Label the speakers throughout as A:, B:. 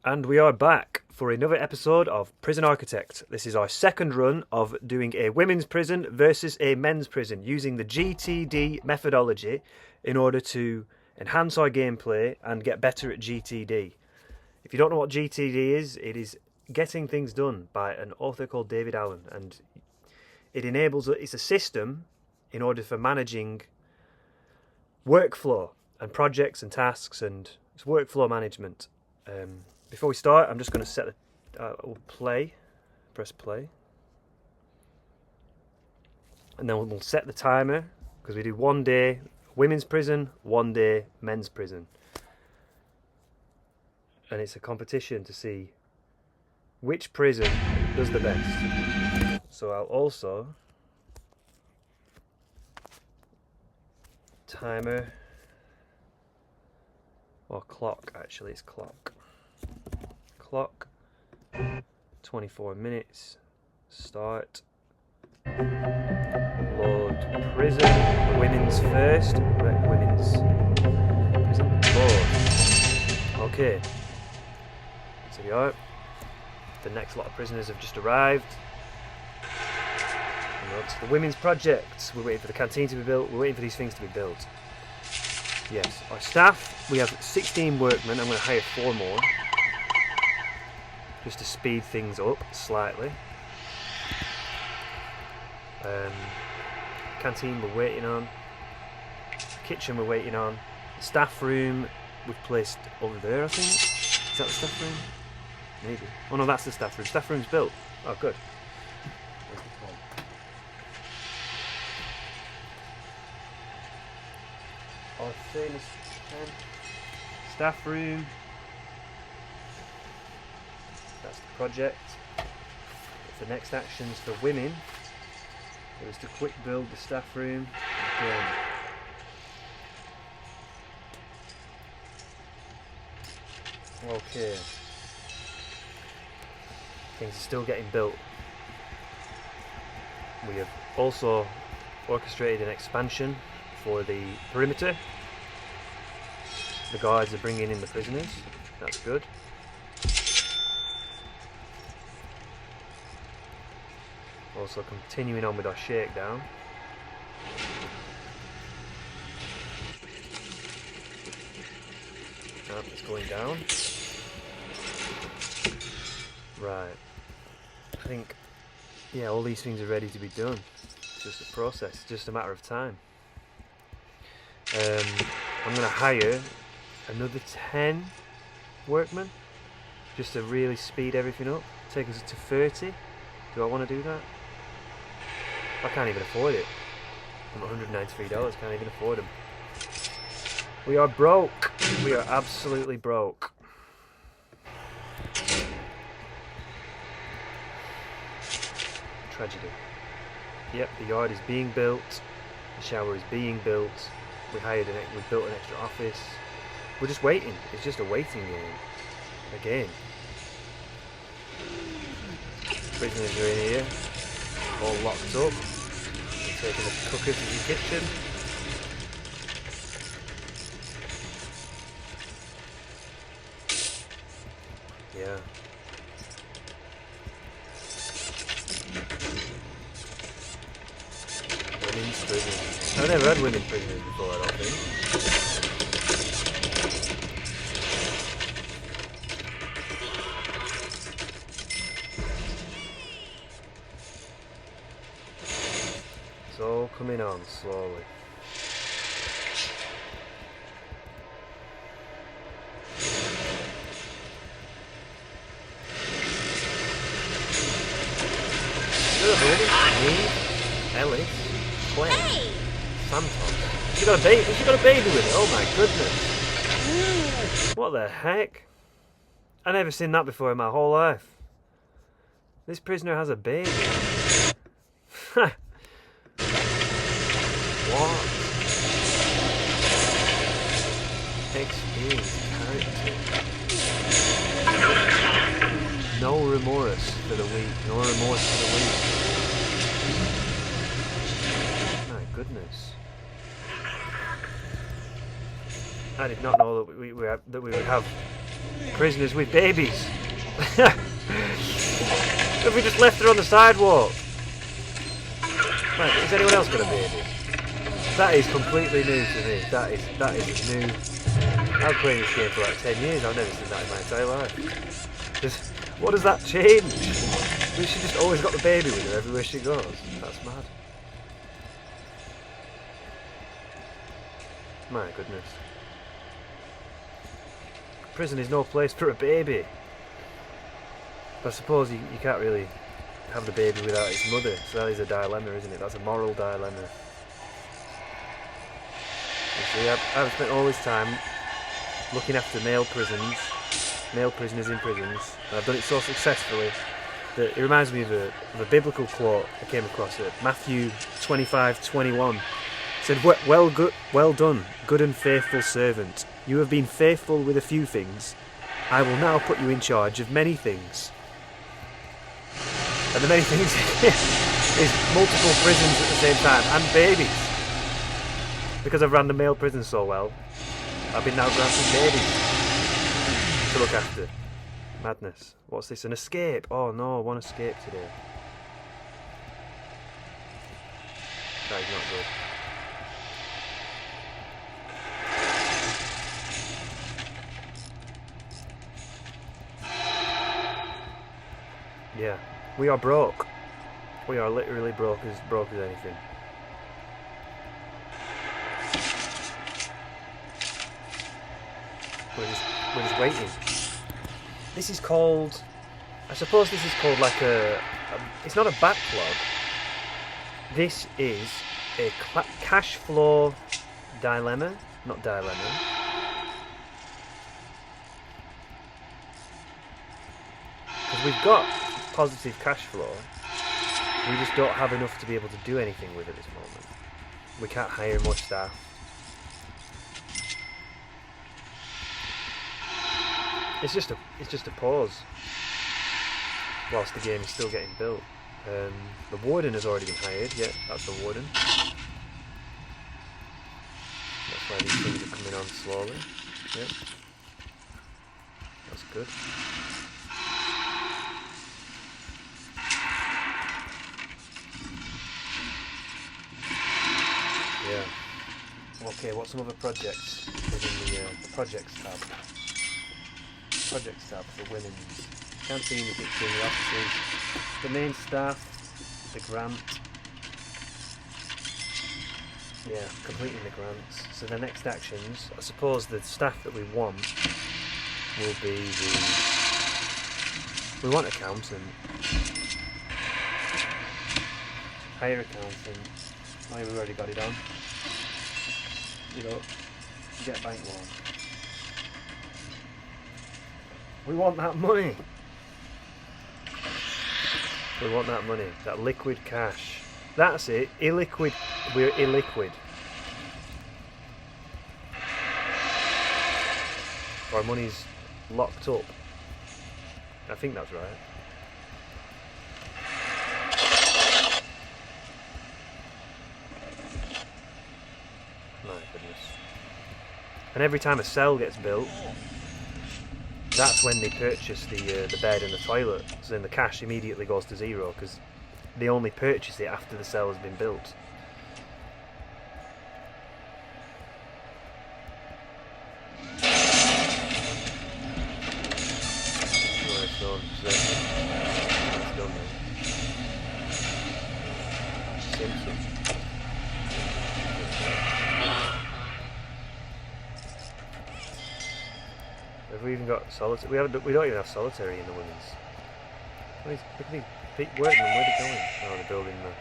A: And we are back for another episode of Prison Architect. This is our second run of doing a women's prison versus a men's prison using the GTD methodology in order to enhance our gameplay and get better at GTD. If you don't know what GTD is, it is getting things done by an author called David Allen, and it's a system in order for managing workflow and projects and tasks, and it's workflow management. Before we start, I'm just going to set press play, and then we'll set the timer, because we do 1 day women's prison, 1 day men's prison, and it's a competition to see which prison does the best. So I'll also timer or clock, actually it's clock 24 minutes, start, load prison, women's first, women's prison, load. Okay, so we are. The next lot of prisoners have just arrived. And it's the women's project. We're waiting for the canteen to be built. We're waiting for these things to be built. Yes, our staff, we have 16 workmen. I'm going to hire 4 more, just to speed things up slightly. Canteen we're waiting on. Kitchen we're waiting on. The staff room we've placed over there, I think. Is that the staff room? Maybe. Oh no, that's the staff room. Staff room's built. Oh, good. Where's the phone? Our famous staff room. That's the project. The next actions for women is to quick build the staff room again. Okay. Things are still getting built. We have also orchestrated an expansion for the perimeter. The guards are bringing in the prisoners. That's good. Also continuing on with our shakedown. It's going down. Right. I think, yeah, all these things are ready to be done. It's just a process, it's just a matter of time. I'm going to hire another 10 workmen just to really speed everything up, take us to 30. Do I want to do that? I can't even afford it. I'm $193, can't even afford them. We are broke. We are absolutely broke. Tragedy. Yep, the yard is being built. The shower is being built. We built an extra office. We're just waiting. It's just a waiting game. Again. Prisoners are in here, all locked up. We're taking the cookers to the kitchen. Yeah. Women's prisoners. I've never had women prisoners before, I don't think. It's all coming on slowly. Ellie, Clay, hey. Santos. She got a baby. She got a baby with it. Oh my goodness! What the heck? I've never seen that before in my whole life. This prisoner has a baby. What? Experienced character. No remorse for the weak. No remorse for the weak. My goodness. I did not know that we would have Prisoners with babies. Have we just left her on the sidewalk? Right, is anyone else got a baby? That is completely new to me. That is new. I've played this game for like 10 years. I've never seen that in my entire life. What does that change? She just always got the baby with her everywhere she goes. That's mad. My goodness. Prison is no place for a baby. But I suppose you can't really have the baby without its mother. So that is a dilemma, isn't it? That's a moral dilemma. You see, I've spent all this time looking after male prisoners in prisons, and I've done it so successfully that it reminds me of a biblical quote I came across at Matthew 25:21. It said, well done, good and faithful servant. You have been faithful with a few things. I will now put you in charge of many things. And the many things is multiple prisons at the same time, and babies. Because I've ran the male prison so well, I've been now granted babies to look after. Madness. What's this? An escape? Oh no, I want escape today. That is not good. Yeah, we are broke. We are literally broke as anything. We're just waiting. This is called, I suppose this is called like it's not a backlog. This is a cash flow dilemma, not dilemma. Because we've got positive cash flow, we just don't have enough to be able to do anything with it at this moment. We can't hire much staff. It's just a pause whilst the game is still getting built. The warden has already been hired. Yeah, that's the warden. That's why these things are coming on slowly. Yeah, that's good. Yeah. Okay, what's some other projects within the projects tab? Projects tab for women's. Canteen, the kitchen, the offices, the main staff, the grant. Yeah, completing the grants. So the next actions, I suppose the staff that we want will be we want accountant. Hire accountant. Oh, we've already got it on. You know, get a bank loan. We want that money. We want that money. That liquid cash. That's it. Illiquid. We're illiquid. Our money's locked up. I think that's right. My goodness. And every time a cell gets built, that's when they purchase the bed and the toilet. So then the cash immediately goes to zero because they only purchase it after the cell has been built. Oh, it's done. It's done then. Simpson. Have we even got solitary? We don't even have solitary in the women's. Look at these workmen, where are they going? Oh, they're building the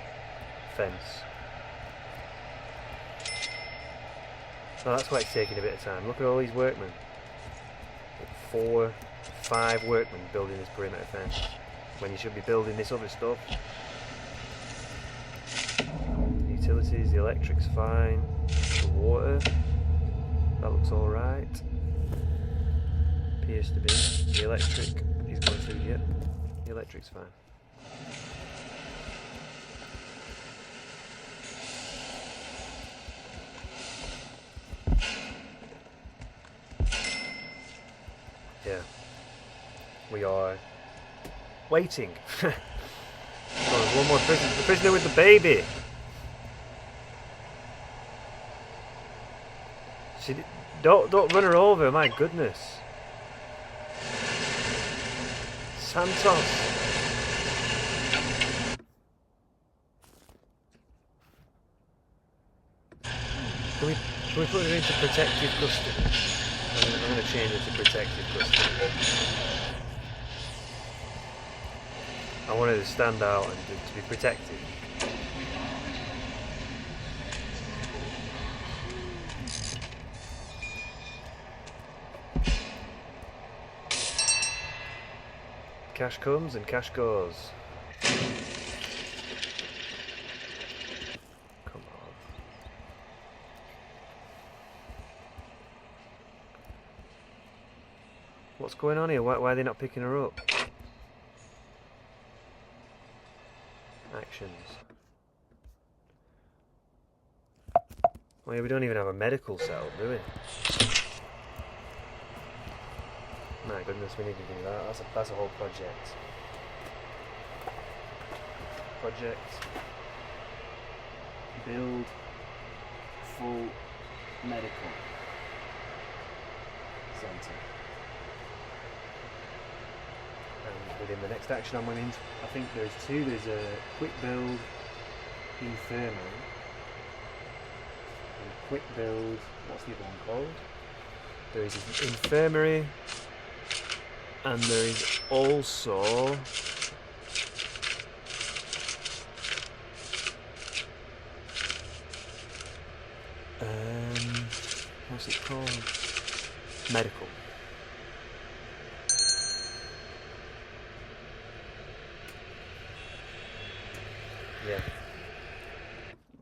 A: fence. So that's why it's taking a bit of time. Look at all these workmen. 4, 5 workmen building this perimeter fence. When you should be building this other stuff. Utilities, the electric's fine. The water, that looks alright. Appears to be. The electric is going through yet. The electric's fine. Yeah. We are waiting. Oh, there's one more prisoner. The prisoner with the baby. Don't run her over. My goodness. Santos. Can we put her into protective custody? I'm going to change it to protective custody. I want her to stand out and to be protected. Cash comes and cash goes. Come on. What's going on here? Why are they not picking her up? Actions. Oh yeah, we don't even have a medical cell, do we? My goodness, we need to do that. That's a whole project. Build full medical centre. And within the next action on women's, I think there's two. There's a quick build infirmary and quick build. What's the other one called? There is an infirmary. And there is also what's it called? Medical. Yeah.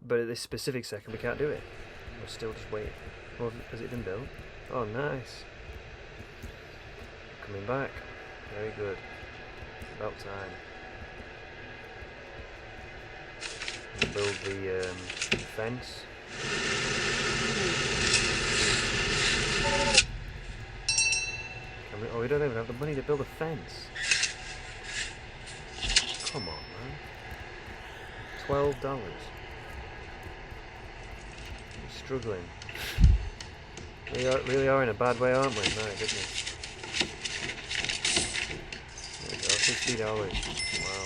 A: But at this specific second we can't do it. We're still just waiting. Oh, has it been built? Oh, nice. Coming back. Very good. About time. Build the fence. Oh, we don't even have the money to build a fence. Come on, man. $12. We're struggling. We really are in a bad way, aren't we? My goodness. There we go, $50. Wow.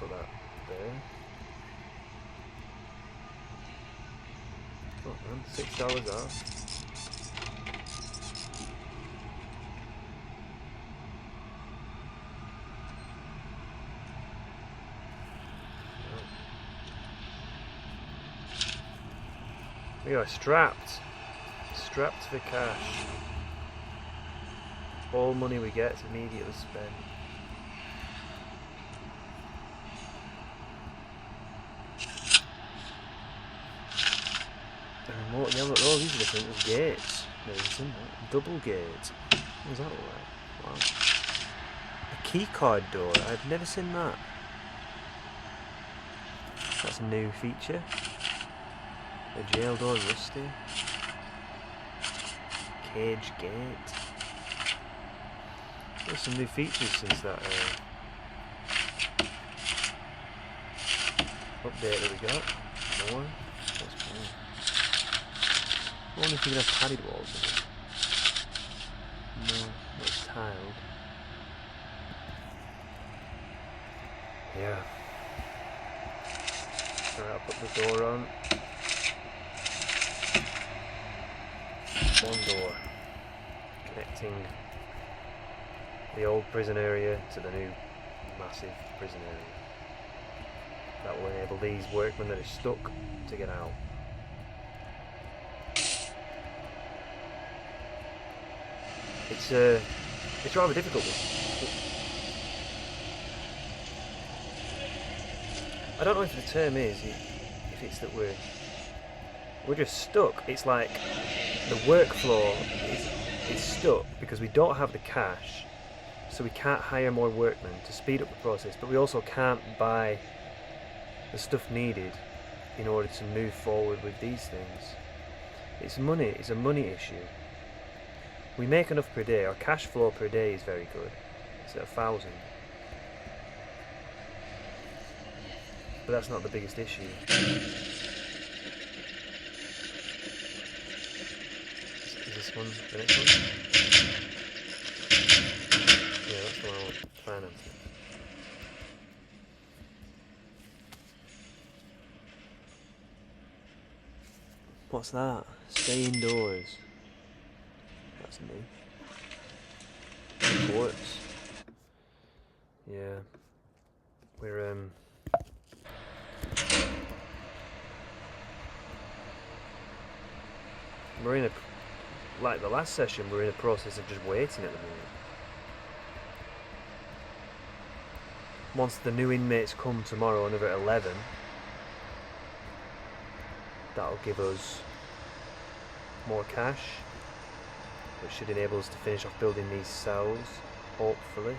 A: Put that there. Oh man, $6 off. Oh. We are strapped. Strapped for cash. All money we get is immediately spent. Yeah, look, oh, these are different. There's gates. There's double gate. What does that look like? Wow. A key card door. I've never seen that. That's a new feature. The jail door rusty. Cage gate. There's some new features since that update that we got. More. That's cool. I wonder if we can have padded walls in it. No, it's tiled. Yeah. Alright, I'll put the door on. One door. Connecting the old prison area to the new massive prison area. That will enable these workmen that are stuck to get out. It's rather difficult. I don't know if the term is, if it's that we're just stuck. It's like the workflow is stuck because we don't have the cash, so we can't hire more workmen to speed up the process, but we also can't buy the stuff needed in order to move forward with these things. It's money, it's a money issue. We make enough per day, our cash flow per day is very good. It's at 1,000. But that's not the biggest issue. Is this one the next one? Yeah, that's the one I want. Financing. What's that? Stay indoors. That's new. Reports. Yeah. We're in a, like the last session, we're in a process of just waiting at the moment. Once the new inmates come tomorrow, another 11, that'll give us more cash, which should enable us to finish off building these cells, hopefully.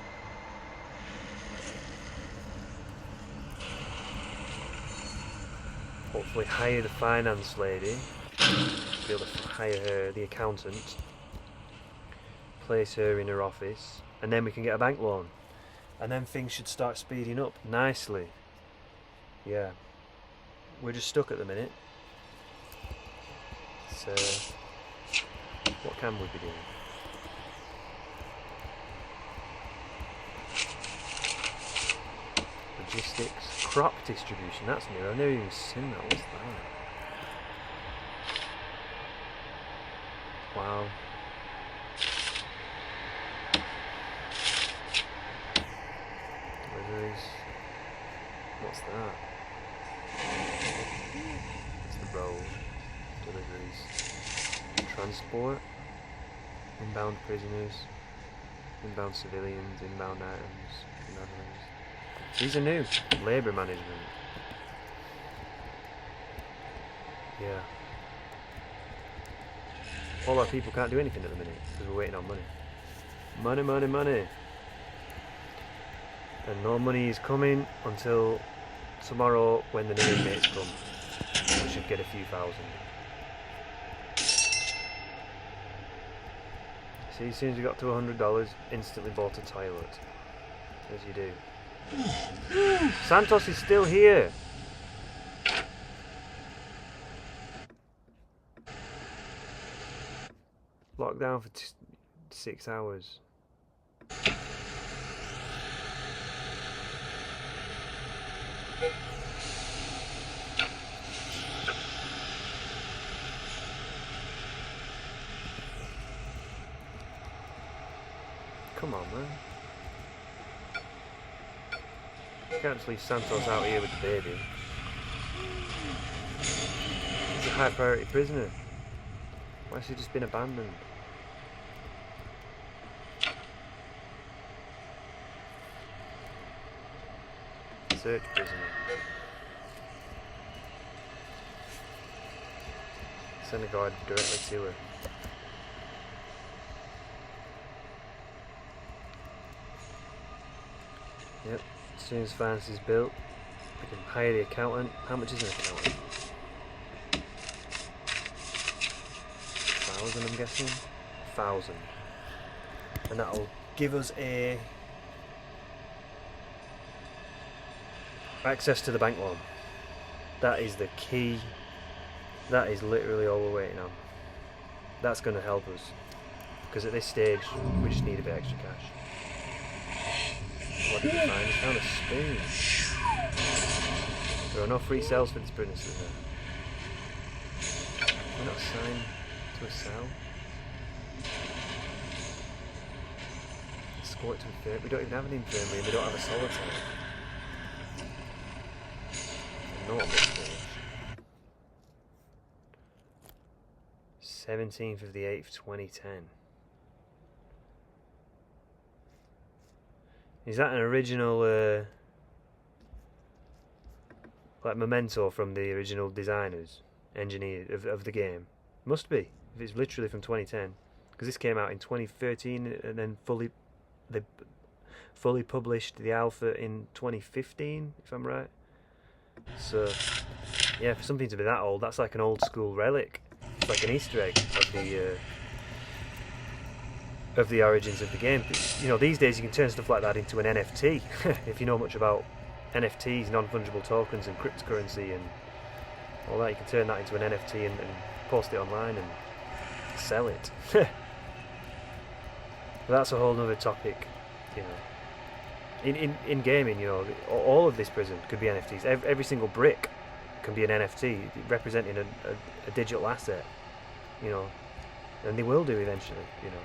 A: Hopefully hire the finance lady, be able to hire her, the accountant, place her in her office, and then we can get a bank loan. And then things should start speeding up nicely. Yeah. We're just stuck at the minute. So, what can we be doing? Logistics, crop distribution, that's new. I've never even seen that. What's that? Wow. Deliveries. What's that? It's the road. Deliveries. Transport. Inbound prisoners. Inbound civilians. Inbound items. Inbound items. These are new. Labour management. Yeah. All our people can't do anything at the minute because we're waiting on money. Money, money, money. And no money is coming until tomorrow when the new inmates come. We should get a few thousand. See, as soon as we got to $100, instantly bought a toilet. As you do. Santos is still here. Locked down for 6 hours. Come on, man. You can't just leave Santos out here with the baby. He's a high priority prisoner. Why has he just been abandoned? Search prisoner. Send a guard directly to her. Yep, as soon as finance is built, we can hire the accountant. How much is an accountant? 1,000, I'm guessing? 1,000. And that'll give us access to the bank loan. That is the key. That is literally all we're waiting on. That's going to help us. Because at this stage, we just need a bit extra cash. What did we find? We found a spoon. There are no free cells for this prisoner. We're not assigned to a cell. Escort to infirmary. We don't even have an infirmary and we don't have a solitary. Not at this stage. 17th of the 8th, 2010. Is that an original, like memento from the original designers, engineers of the game? Must be. if it's literally from 2010, because this came out in 2013 and then they fully published the alpha in 2015, if I'm right. So yeah, for something to be that old, that's like an old school relic. It's like an Easter egg of the origins of the game. You know, these days you can turn stuff like that into an NFT. If you know much about NFTs, non-fungible tokens, and cryptocurrency and all that, you can turn that into an NFT and post it online and sell it. But that's a whole other topic, you know. In gaming, you know, all of this prison could be NFTs. Every single brick can be an NFT representing a digital asset, you know, and they will do eventually, you know.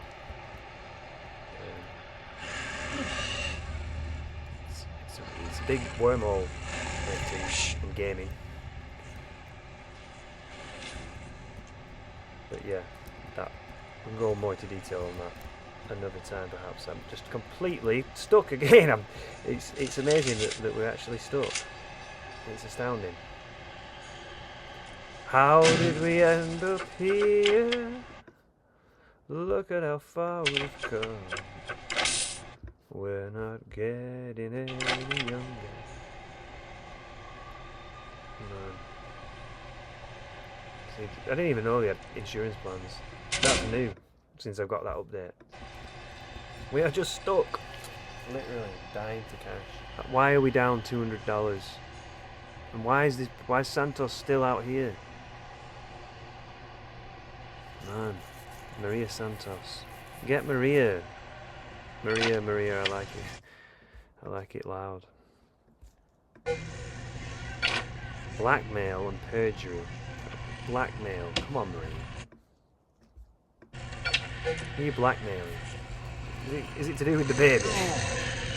A: It's a big wormhole in gaming. But yeah, we'll go more into detail on that another time perhaps. I'm just completely stuck again. It's amazing that we're actually stuck. It's astounding. How did we end up here? Look at how far we've come. We're not getting any younger. No. See, I didn't even know they had insurance plans. That's new since I've got that update. We are just stuck. Literally dying to cash. Why are we down $200? And why is Santos still out here? Man, Maria Santos. Get Maria. Maria, I like it. I like it loud. Blackmail and perjury. Blackmail. Come on, Maria. Who are you blackmailing? Is it to do with the baby?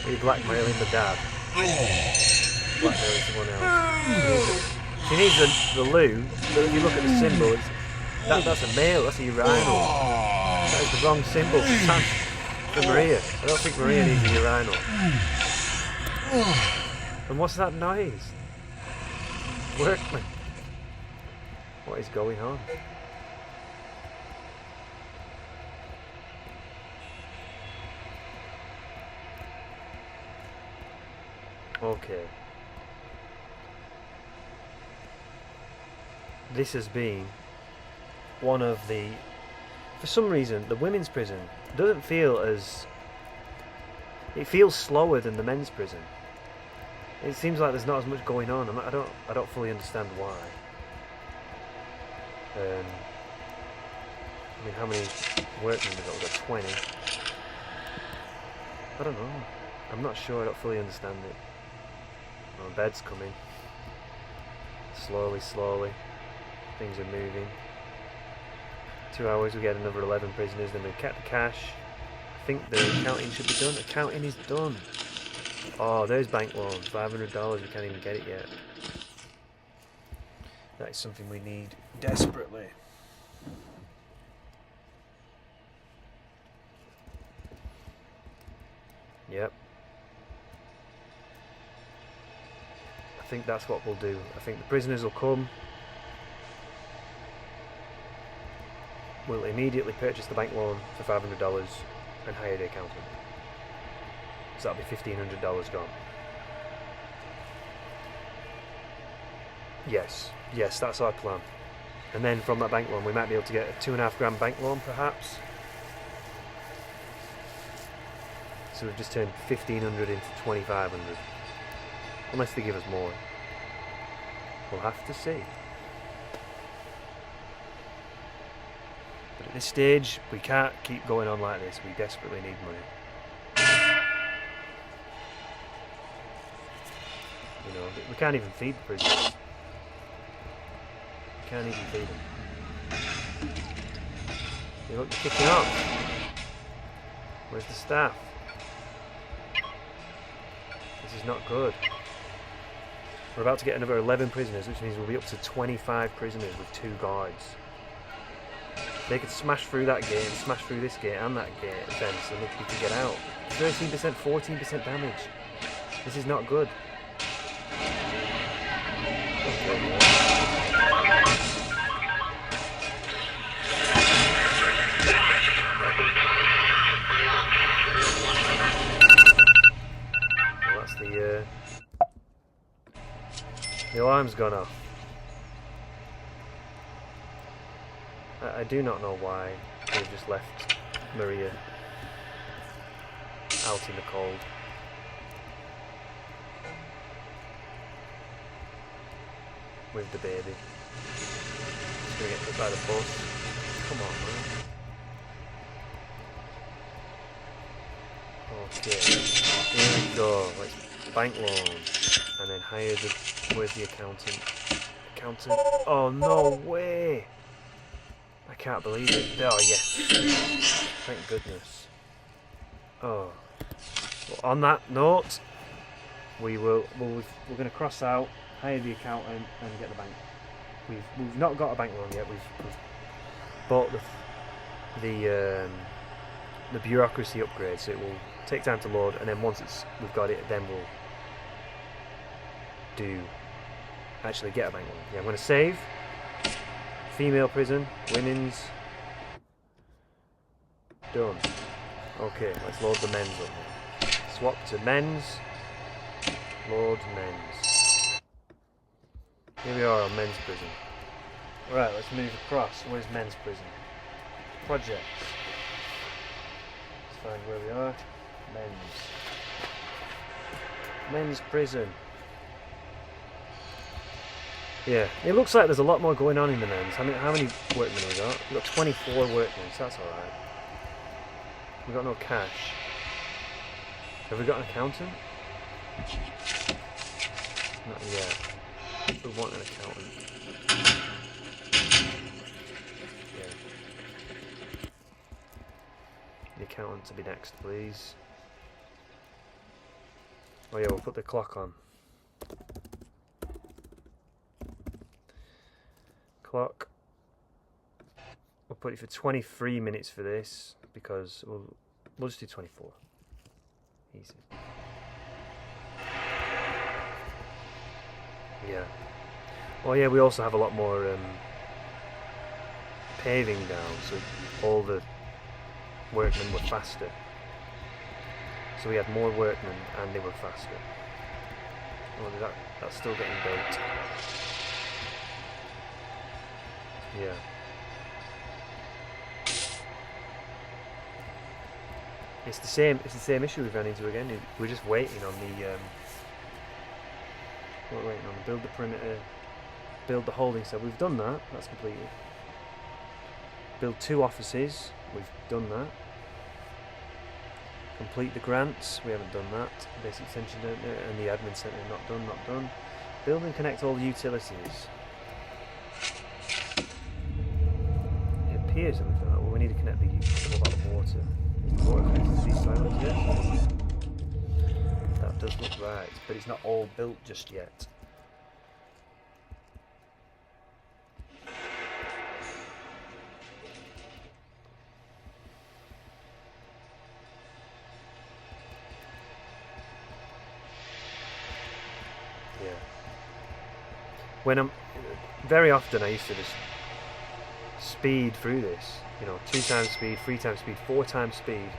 A: Are you blackmailing the dad? Blackmailing someone else. She needs the loo, but if you look at the symbol, that's a male, that's a urinal. That is the wrong symbol for Maria. I don't think Maria needs a urinal. And what's that noise? Workman. What is going on? Okay. This has been one of the... For some reason, the women's prison doesn't feel as... It feels slower than the men's prison. It seems like there's not as much going on. I don't fully understand why. I mean, how many workmen have we got? We've got 20. I don't know. I'm not sure. I don't fully understand it. Oh, bed's coming. Slowly. Things are moving. 2 hours, we get another 11 prisoners, then we get the cash. I think the accounting should be done. Accounting is done. Oh, there's bank loan. $500, we can't even get it yet. That is something we need desperately. Yep. I think that's what we'll do. I think the prisoners will come. We'll immediately purchase the bank loan for $500 and hire the accountant. So that'll be $1,500 gone. Yes, that's our plan. And then from that bank loan we might be able to get a $2.5 bank loan perhaps. So we've just turned 1,500 into 2,500. Unless they give us more. We'll have to see. But at this stage, we can't keep going on like this. We desperately need money. You know, we can't even feed the prisoners. We can't even feed them. You look, they're kicking off. Where's the staff? This is not good. We're about to get another 11 prisoners, which means we'll be up to 25 prisoners with 2 guards. They could smash through that gate, smash through this gate and that gate fence, and we could get out. 13%, 14% damage. This is not good. alarm's gone off. I do not know why they've just left Maria out in the cold. With the baby. She's gonna get hit by the bus. Come on, man. Okay, here we go. Let's bank loan and then hire the. Where's the accountant? Accountant. Oh no way! I can't believe it. Oh yes. Thank goodness. Oh. Well, on that note, we're going to cross out, hire the accountant, and get the bank. We've not got a bank loan yet. We've bought the bureaucracy upgrade, so it will take time to load, and then once we've got it, then we'll actually get a bank loan. Yeah, I'm going to save. Female prison, women's, done. Okay, let's load the men's up now. Swap to men's, load men's. Here we are on men's prison. Right, let's move across. Where's men's prison? Projects. Let's find where we are. Men's prison. Yeah, it looks like there's a lot more going on in the men's. How many workmen have we got? We've got 24 workmen, so that's alright. We've got no cash. Have we got an accountant? Not yet. We want an accountant. Yeah. The accountant to be next, please. Oh yeah, we'll put the clock on. Clock. We'll put it for 23 minutes for this because we'll just do 24. Easy. Yeah. Well, yeah, we also have a lot more paving down, so all the workmen were faster. So we had more workmen and they were faster. Oh, that's still getting built. Yeah. It's the same issue we've run into again. We're just waiting on the we're waiting on the build the perimeter, build the holding cell. We've done that, that's completed. Build 2 offices, we've done that. Complete the grants, we haven't done that. Basic extension and the admin centre, not done. Build and connect all the utilities. It appears that we've done that. Well, we need to connect the water. Is the water connected to these silos? Yes. That does look right, but it's not all built just yet. Yeah. Very often I used to just speed through this, 2 times speed, 3 times speed, 4 times speed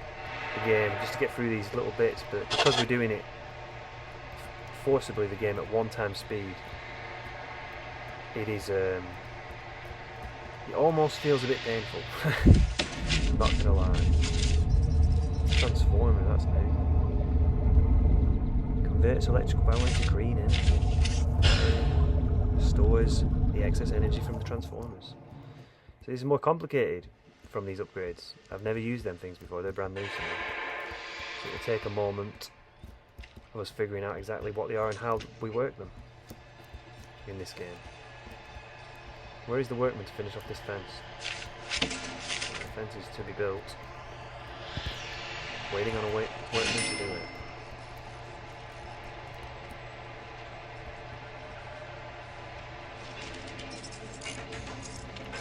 A: the game just to get through these little bits, but because we're doing it forcibly the game at 1 time speed, it is it almost feels a bit painful. Not gonna lie. Transformer, that's new. Converts electrical power into green energy. Stores the excess energy from the transformers. So this is more complicated from these upgrades. I've never used them things before, they're brand new to me. So it'll take a moment of us figuring out exactly what they are and how we work them in this game. Where is the workman to finish off this fence? The fence is to be built. Waiting on a workman to do it.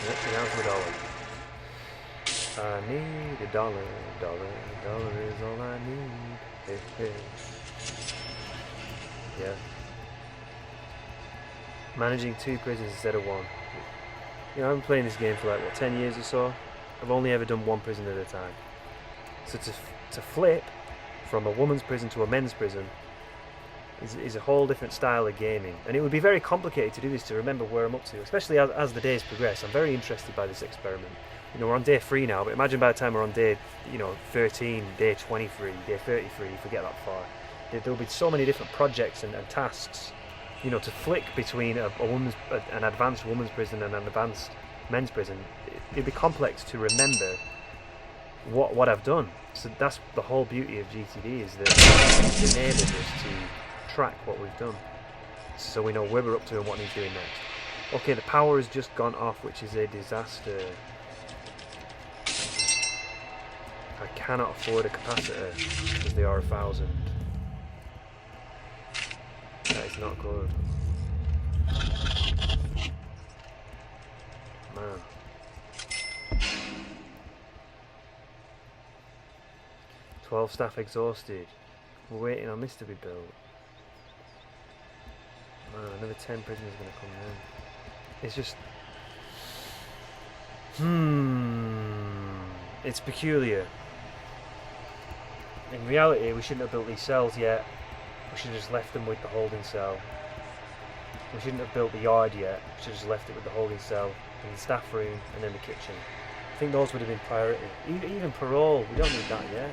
A: Yep, down to $1. I need $1, $1 is all I need. Hey, hey. Yeah. Managing 2 prisons instead of 1. I've been playing this game for 10 years or so. I've only ever done 1 prison at a time. So to flip from a woman's prison to a men's prison is a whole different style of gaming, and it would be very complicated to do this, to remember where I'm up to, especially as the days progress. I'm very interested by this experiment. You know, we're on day 3 now, but imagine by the time we're on day, 13, day 23, day 33, if we get that far, there'll be so many different projects and tasks, to flick between an advanced woman's prison and an advanced men's prison. It'd be complex to remember what I've done. So that's the whole beauty of GTD, is that it enables us to track what we've done, so we know where we're up to and what needs doing next. Okay, the power has just gone off, which is a disaster. I cannot afford a capacitor because they are 1,000. That is not good. Man. "12 staff exhausted. We're waiting on this to be built." Man, another 10 prisoners are going to come in. It's just... It's peculiar. In reality, we shouldn't have built these cells yet. We should have just left them with the holding cell. We shouldn't have built the yard yet. We should have just left it with the holding cell and the staff room and then the kitchen. I think those would have been priority. Even parole, we don't need that yet.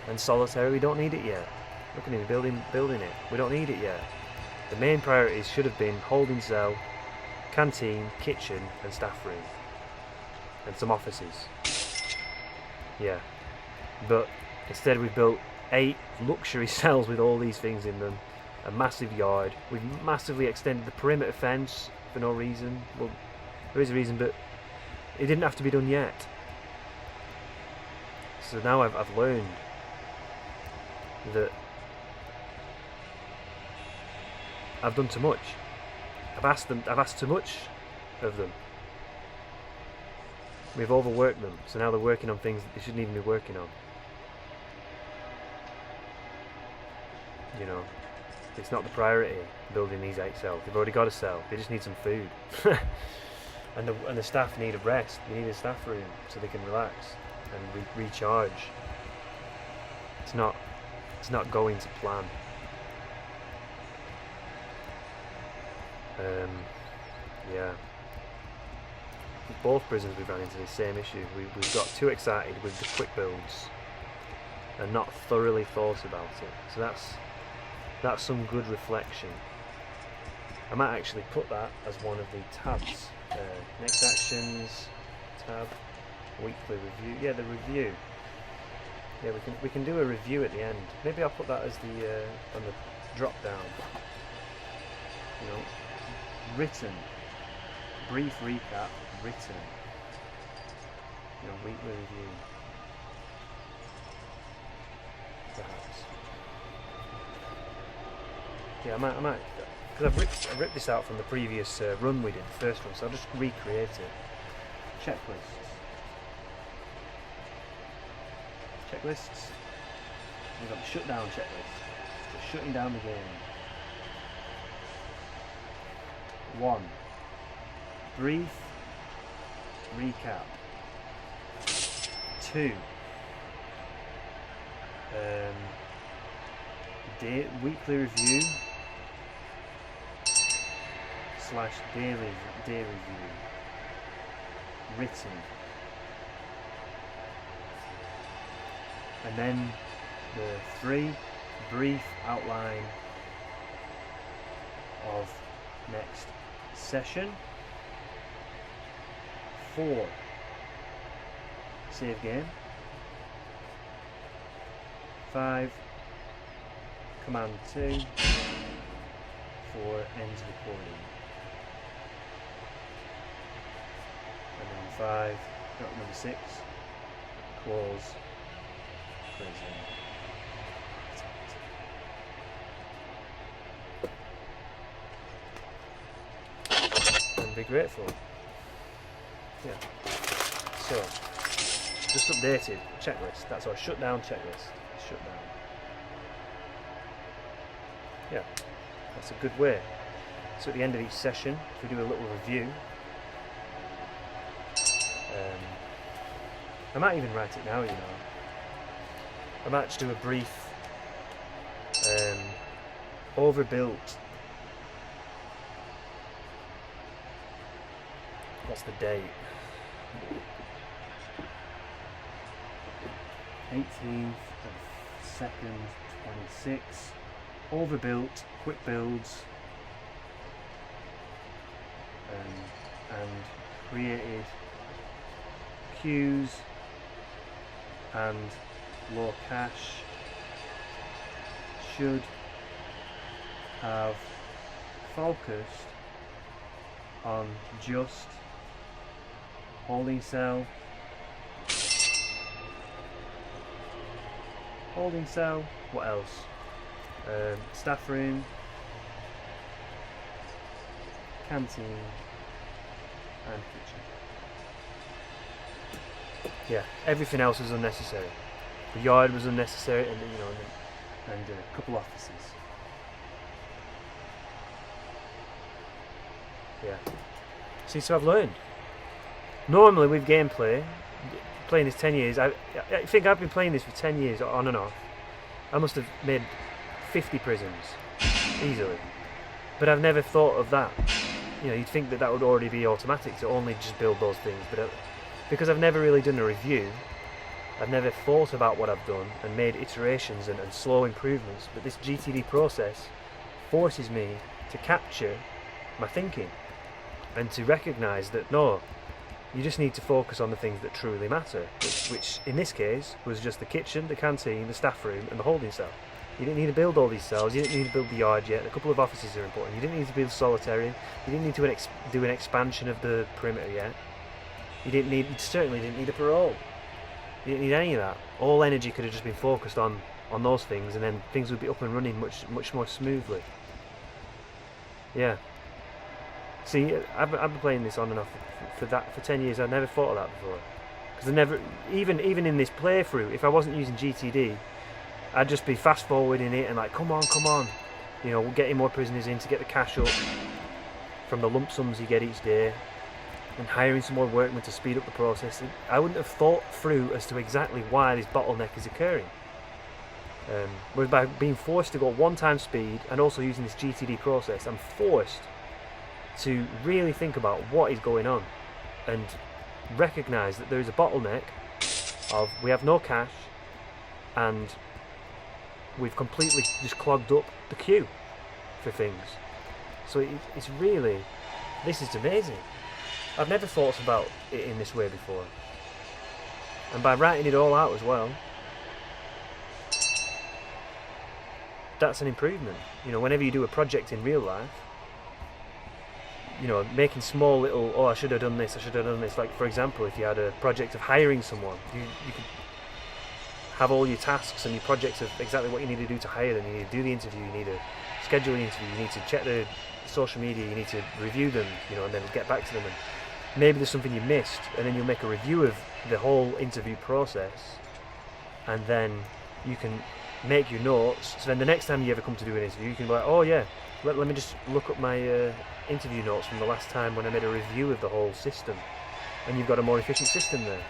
A: And solitary, we don't need it yet. Look at him building it. We don't need it yet. The main priorities should have been holding cell, canteen, kitchen and staff room. And some offices. Yeah. But instead we've built 8 luxury cells with all these things in them. A massive yard. We've massively extended the perimeter fence for no reason. Well, there is a reason, but it didn't have to be done yet. So now I've learned that I've done too much. I've asked too much of them. We've overworked them, so now they're working on things that they shouldn't even be working on. It's not the priority, building these 8 cells. They've already got a cell, they just need some food. and the staff need a rest. They need a staff room so they can relax and recharge. It's not going to plan. Yeah. Both prisons we've run into the same issue. We've got too excited with the quick builds and not thoroughly thought about it. So that's some good reflection. I might actually put that as one of the tabs. Next actions tab, weekly review. Yeah, the review. Yeah, we can do a review at the end. Maybe I'll put that as the on the drop down. Written, brief recap, written. Weekly review. Perhaps. Yeah, I might, because I've ripped this out from the previous run we did, the first one, so I'll just recreate it. Checklists. We've got the shutdown checklist. So shutting down the game. 1. Brief recap. 2. Weekly review / day review. Written. And then the 3, brief outline of next session. 4, save game. 5, command 2. 4, ends recording. And then 5, number 6, close prison. And be grateful. Yeah. So, just updated checklist. That's our shutdown checklist. Shutdown. Yeah, that's a good way. So at the end of each session, if we do a little review, I might even write it now, I might just do a brief overbuilt. What's the date? 18th of 2nd, 26. Overbuilt, quick builds, and created queues and low cache. Should have focused on just holding cell, what else? Staff room, canteen, and kitchen. Yeah, everything else was unnecessary. The yard was unnecessary, and and a couple offices. Yeah. See, so I've learned. Normally with gameplay, playing this 10 years, I think I've been playing this for 10 years on and off. I must have made 50 prisons easily, but I've never thought of that. You'd think that would already be automatic to only just build those things, but because I've never really done a review, I've never thought about what I've done and made iterations and slow improvements. But this GTD process forces me to capture my thinking and to recognise that no, you just need to focus on the things that truly matter, which in this case was just the kitchen, the canteen, the staff room and the holding cell. You didn't need to build all these cells, you didn't need to build the yard yet, a couple of offices are important, you didn't need to build solitary, you didn't need to do an expansion of the perimeter yet, you certainly didn't need a parole, you didn't need any of that. All energy could have just been focused on those things, and then things would be up and running much more smoothly. Yeah. See, I've been playing this on and off for 10 years. I've never thought of that before, because I never, even in this playthrough, if I wasn't using GTD, I'd just be fast forwarding it and like, come on, getting more prisoners in to get the cash up from the lump sums you get each day, and hiring some more workmen to speed up the process. I wouldn't have thought through as to exactly why this bottleneck is occurring. Whereas by being forced to go 1 times speed and also using this GTD process, I'm forced to really think about what is going on and recognise that there is a bottleneck of we have no cash and we've completely just clogged up the queue for things. So it's really, this is amazing. I've never thought about it in this way before, and by writing it all out as well, that's an improvement. Whenever you do a project in real life, making small little, I should have done this, like for example, if you had a project of hiring someone, you could have all your tasks and your projects of exactly what you need to do to hire them. You need to do the interview, you need to schedule the interview, you need to check the social media, you need to review them, and then get back to them, and maybe there's something you missed, and then you'll make a review of the whole interview process, and then you can make your notes, so then the next time you ever come to do an interview, you can be like, oh yeah, let me just look up my interview notes from the last time when I made a review of the whole system, and you've got a more efficient system there,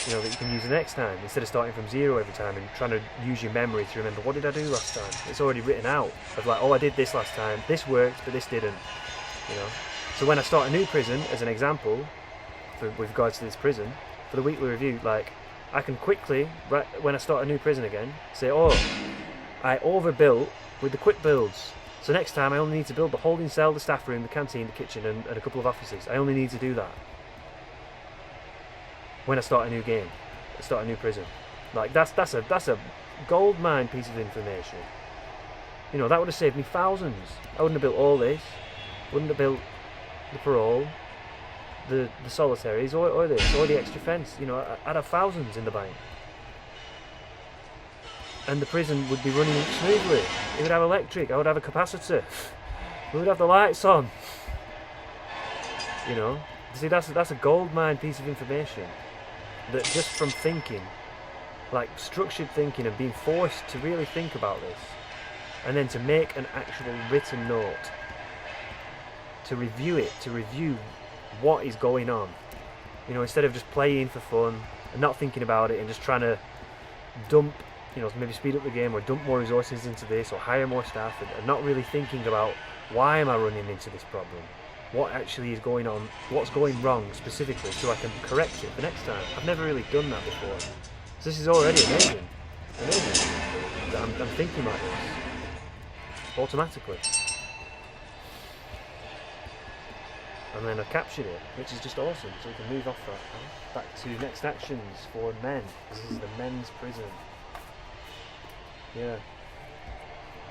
A: that you can use the next time, instead of starting from zero every time and trying to use your memory to remember, what did I do last time? It's already written out of like, I did this last time, this worked but this didn't, So when I start a new prison, as an example, with regards to this prison, for the weekly review, like, I can quickly, when I start a new prison again, say, I overbuilt with the quick builds, so next time I only need to build the holding cell, the staff room, the canteen, the kitchen and a couple of offices. I only need to do that when I start a new game, start a new prison. Like, that's a gold mine piece of information. That would have saved me thousands. I wouldn't have built all this, wouldn't have built the parole, the solitaries, or the extra fence. I'd have thousands in the bank, and the prison would be running smoothly. It would have electric, I would have a capacitor, we would have the lights on. See, that's a gold mine piece of information, that just from thinking, like structured thinking and being forced to really think about this, and then to make an actual written note, to review it, to review what is going on, instead of just playing for fun and not thinking about it and just trying to dump you know, maybe speed up the game or dump more resources into this or hire more staff, and not really thinking about why am I running into this problem? What actually is going on? What's going wrong specifically, so I can correct it the next time? I've never really done that before. So this is already amazing. Amazing. I'm thinking like this automatically. And then I've captured it, which is just awesome. So we can move off that now. Back to next actions for men. This is the men's prison. Yeah.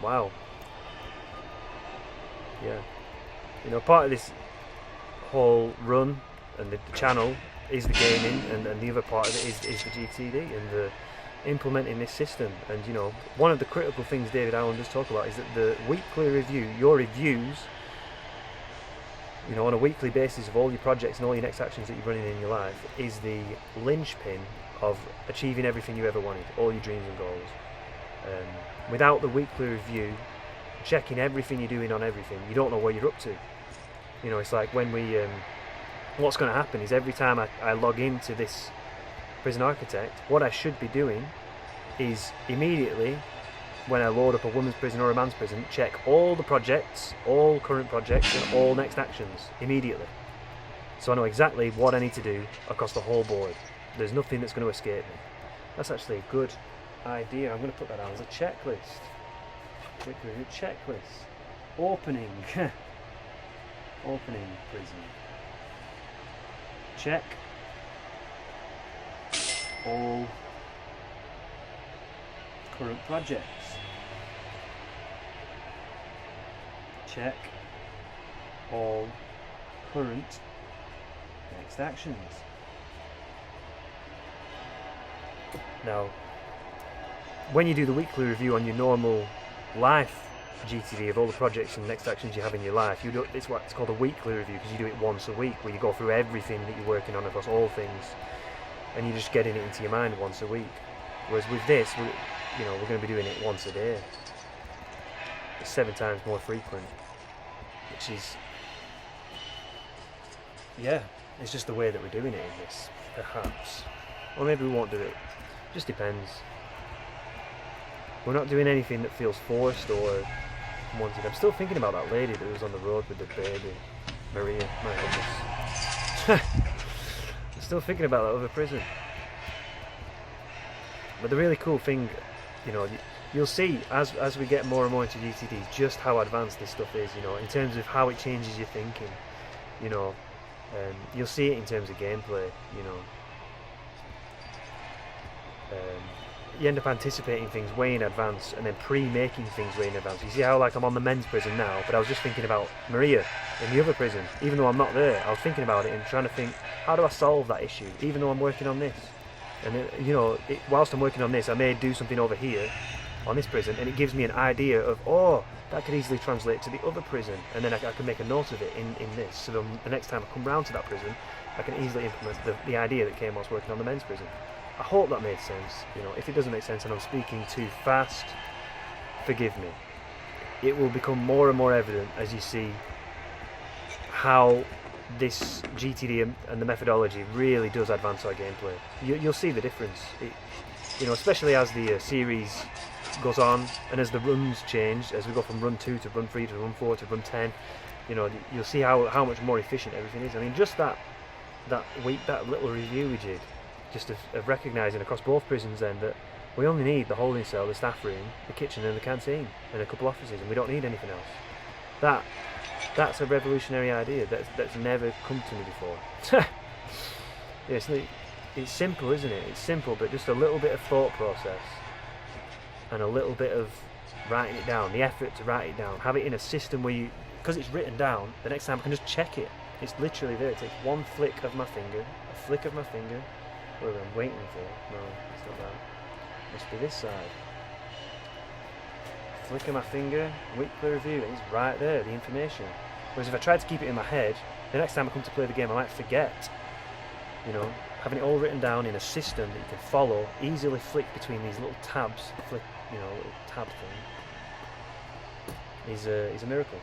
A: Wow. Yeah. You know, part of this whole run and the channel is the gaming, and the other part of it is the GTD and the implementing this system. And you know, one of the critical things David Allen does talk about is that the weekly review, your reviews, you know, on a weekly basis of all your projects and all your next actions that you're running in your life, is the linchpin of achieving everything you ever wanted, all your dreams and goals. Without the weekly review, checking everything you're doing on everything, you don't know where you're up to. You know, it's like when we, what's going to happen is every time I log into this Prison Architect, what I should be doing is immediately, when I load up a women's prison or a man's prison, check all the projects, all current projects, and all next actions immediately. So I know exactly what I need to do across the whole board. There's nothing that's going to escape me. That's actually a good idea. I'm going to put that down as a checklist. Quick review checklist. Opening. Opening prison. Check all current projects. Check all current next actions. Now, when you do the weekly review on your normal life GTD of all the projects and next actions you have in your life, you do, it's called a weekly review, because you do it once a week, where you go through everything that you're working on across all things, and you're just getting it into your mind once a week. Whereas with this, we're going to be doing it once a day. It's 7 times more frequent, which is, yeah, it's just the way that we're doing it in this, perhaps. Or maybe we won't do it. Just depends. We're not doing anything that feels forced or wanted. I'm still thinking about that lady that was on the road with the baby, Maria. My goodness. I'm still thinking about that other prison. But the really cool thing, you know, you'll see as we get more and more into GTD just how advanced this stuff is, you know, in terms of how it changes your thinking, you know. You'll see it in terms of gameplay, you know. You end up anticipating things way in advance and then pre-making things way in advance. You see how, like, I'm on the men's prison now, but I was just thinking about Maria in the other prison. Even though I'm not there, I was thinking about it and trying to think, how do I solve that issue, even though I'm working on this? And you know, whilst I'm working on this, I may do something over here on this prison, and it gives me an idea of, oh, that could easily translate to the other prison, and then I can make a note of it in this, so the next time I come round to that prison, I can easily implement the idea that came whilst working on the men's prison. I hope that made sense. You know, if it doesn't make sense and I'm speaking too fast, forgive me. It will become more and more evident as you see how this GTD and the methodology really does advance our gameplay. You'll see the difference. You know, especially as the series goes on and as the runs change, as we go from run 2 to run 3 to run 4 to run 10, you know, you'll see how much more efficient everything is. I mean, just that little review we did, just of recognising across both prisons then that we only need the holding cell, the staff room, the kitchen and the canteen and a couple of offices, and we don't need anything else. That's a revolutionary idea that's never come to me before. Yes, it's simple, isn't it? It's simple, but just a little bit of thought process and a little bit of writing it down, the effort to write it down, have it in a system where you, because it's written down, the next time I can just check it. It's literally there. It takes one flick of my finger, a flick of my finger. What am I waiting for? No, it's not that. Must be this side. Flick of my finger, weekly review, it's right there, the information. Whereas if I tried to keep it in my head, the next time I come to play the game I might forget. You know, having it all written down in a system that you can follow, easily flick between these little tabs, flick, you know, little tab thing, is a miracle.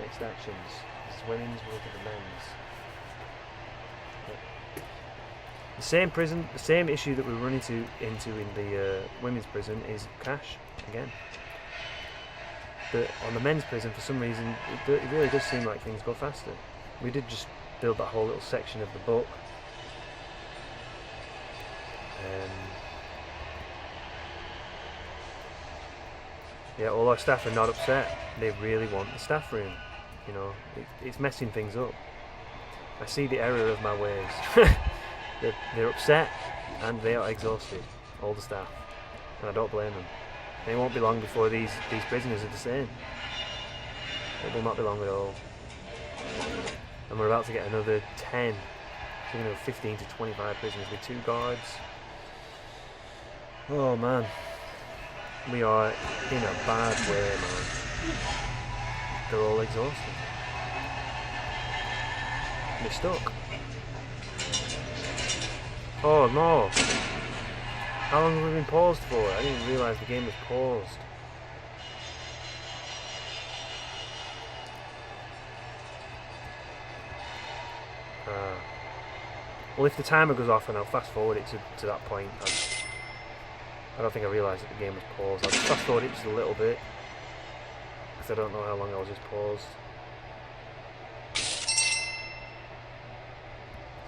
A: Next actions. This is women's, we'll look at the men's. The same prison, the same issue that we run into in the women's prison is cash again. But on the men's prison, for some reason, it really does seem like things go faster. We did just build that whole little section of the book. Yeah, all our staff are not upset. They really want the staff room. You know, it's messing things up. I see the error of my ways. They're upset and they are exhausted, all the staff, and I don't blame them. It won't be long before these prisoners are the same. It will not be long at all. And we're about to get another 10, so we're going to have 15 to 25 prisoners with 2 guards. Oh man, we are in a bad way, man. They're all exhausted. They're stuck. Oh no! How long have we been paused for? I didn't realise the game was paused. Well, if the timer goes off and I'll fast forward it to that point, I don't think I realised that the game was paused. I'll just fast forward it just a little bit, because I don't know how long I was just paused.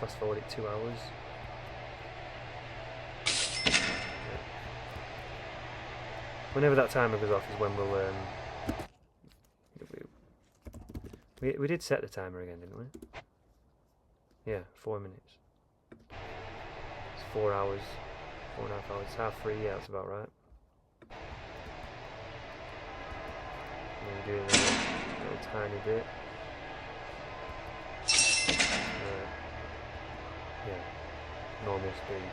A: Fast forward it 2 hours. Whenever that timer goes off is when we'll we did set the timer again, didn't we? Yeah, 4 minutes. It's 4 hours, 4.5 hours, half-3, yeah, that's about right. And then do a little tiny bit. Yeah, normal speed.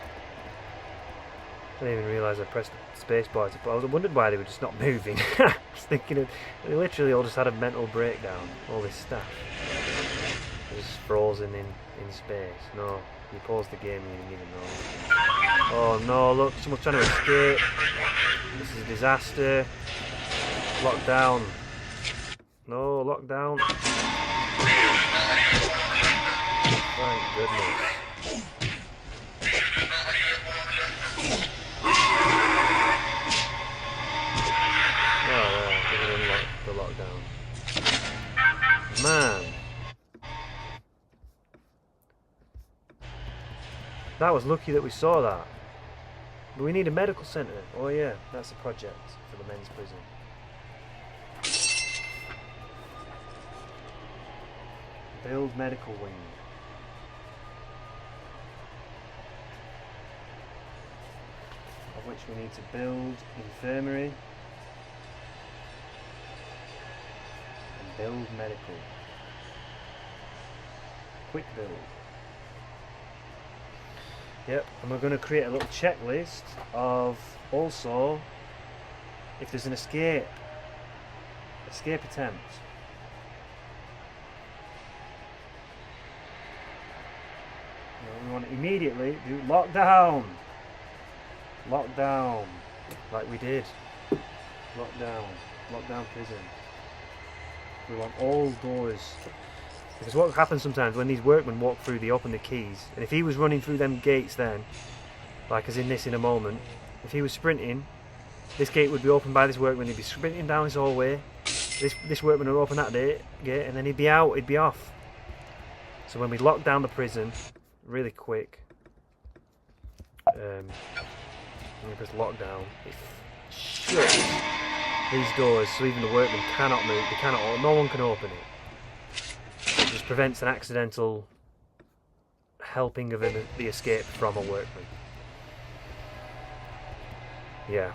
A: I didn't even realise I pressed the space bar to pause. I wondered why they were just not moving. I was thinking they literally all just had a mental breakdown, all this stuff. Just frozen in space. No, you paused the game and you didn't even know. Oh no, look, someone's trying to escape. This is a disaster. Lockdown. No, lockdown. Thank goodness. The lockdown. Man. That was lucky that we saw that. But we need a medical centre. Oh yeah, that's a project for the men's prison. Build medical wing. Of which we need to build infirmary. Build medical. Quick build. Yep, and we're going to create a little checklist of also if there's an escape attempt. We want to immediately do lockdown. Lockdown. Like we did. Lockdown prison. We want all doors, because what happens sometimes when these workmen walk through, they open the keys, and if he was running through them gates then, like as in this in a moment, if he was sprinting, this gate would be opened by this workman, he'd be sprinting down this hallway, this workman would open that gate, and then he'd be out, he'd be off. So when we lock down the prison, really quick, when we press lockdown, it shuts these doors, so even the workmen cannot move. They cannot. No one can open it. It just prevents an accidental helping of the escape from a workman. Yeah.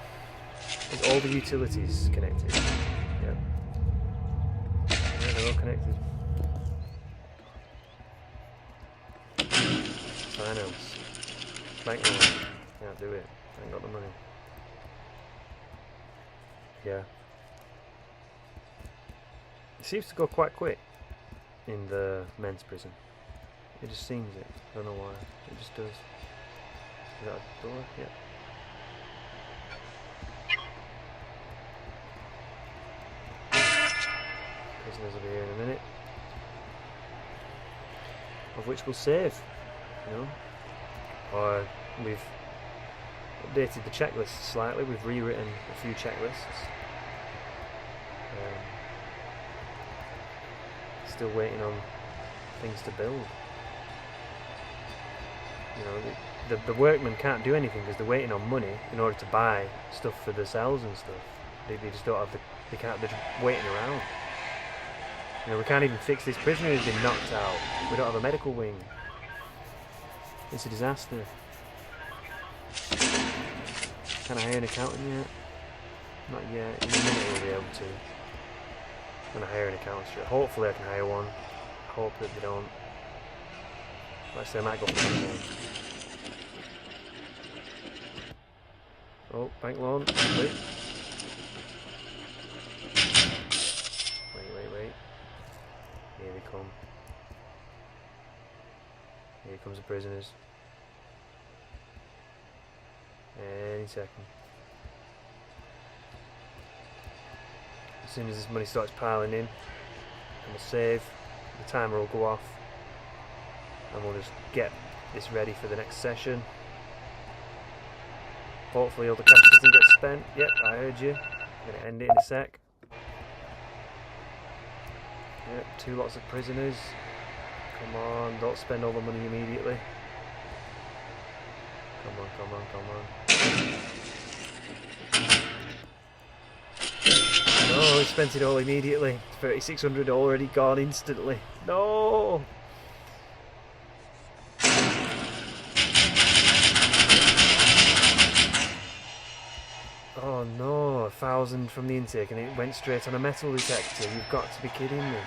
A: Is all the utilities connected? Yeah. Yeah, they're all connected. Finance. Bank loan. Can't do it. I ain't got the money. Yeah. It seems to go quite quick in the men's prison. It just seems it. I don't know why. It just does. Is that a door? Yeah. Prisoners will be here in a minute. Of which we'll save. You know? We've updated the checklist slightly. We've rewritten a few checklists. Still waiting on things to build. You know, the workmen can't do anything because they're waiting on money in order to buy stuff for themselves and stuff. They just don't have they can't. They're just waiting around. You know, we can't even fix this prisoner who's been knocked out. We don't have a medical wing. It's a disaster. Can I hire an accountant yet? Not yet. In a minute we'll be able to. When I hire an accountant, hopefully I can hire one. I hope that they don't. Actually, I might go for bank loan. Oh, bank loan. Wait. Wait. Here they come. Here comes the prisoners. Any second. As soon as this money starts piling in, and we'll save, the timer will go off, and we'll just get this ready for the next session. Hopefully all the cash doesn't get spent. Yep, I heard you. I'm going to end it in a sec. Yep, 2 lots of prisoners. Come on, don't spend all the money immediately. Come on. No, he spent it all immediately. 3,600 already gone instantly. No! Oh no, 1,000 from the intake and it went straight on a metal detector. You've got to be kidding me.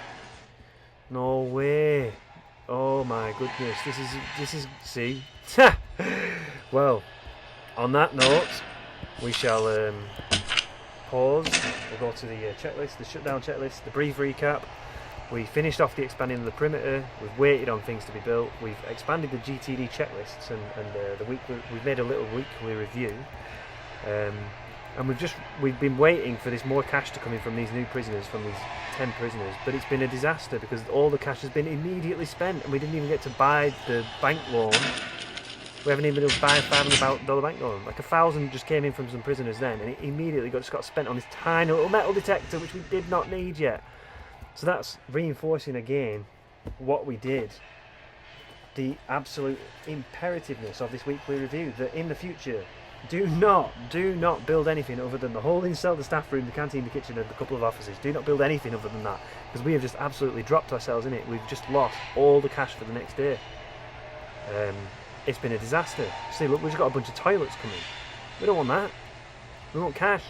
A: No way. Oh my goodness, this is see. Well, on that note, we shall pause. We'll go to the checklist, the shutdown checklist, the brief recap. We finished off the expanding of the perimeter. We've waited on things to be built. We've expanded the GTD checklists and we've made a little weekly review. And we've been waiting for this more cash to come in from these new prisoners, from these 10 prisoners, but it's been a disaster because all the cash has been immediately spent and we didn't even get to buy the bank loan. We haven't even been able to buy a $500 bank loan. Like 1,000 just came in from some prisoners then, and it immediately just got spent on this tiny little metal detector which we did not need yet. So that's reinforcing again what we did. The absolute imperativeness of this weekly review, that in the future, do not build anything other than the holding cell, the staff room, the canteen, the kitchen and a couple of offices. Do not build anything other than that, because we have just absolutely dropped ourselves in it. We've just lost all the cash for the next day. It's been a disaster. See, look, we've just got a bunch of toilets coming. We don't want that. We want cash.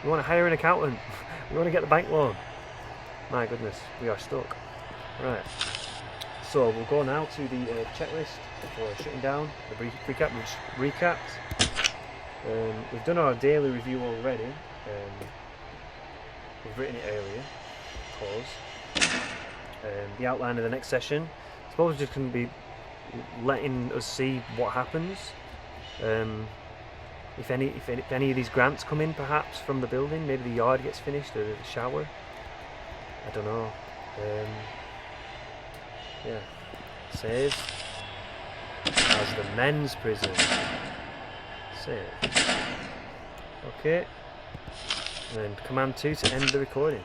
A: We want to hire an accountant. We want to get the bank loan. My goodness, we are stuck. Right. So we'll go now to the checklist for shutting down. The brief recap. We've just recapped. We've done our daily review already. We've written it earlier. Pause. The outline of the next session. I suppose we're just going to be letting us see what happens. If any of these grants come in, perhaps from the building, maybe the yard gets finished or the shower. I don't know. Yeah. Save as the men's prison. Save. Okay. And then Command 2 to end the recording.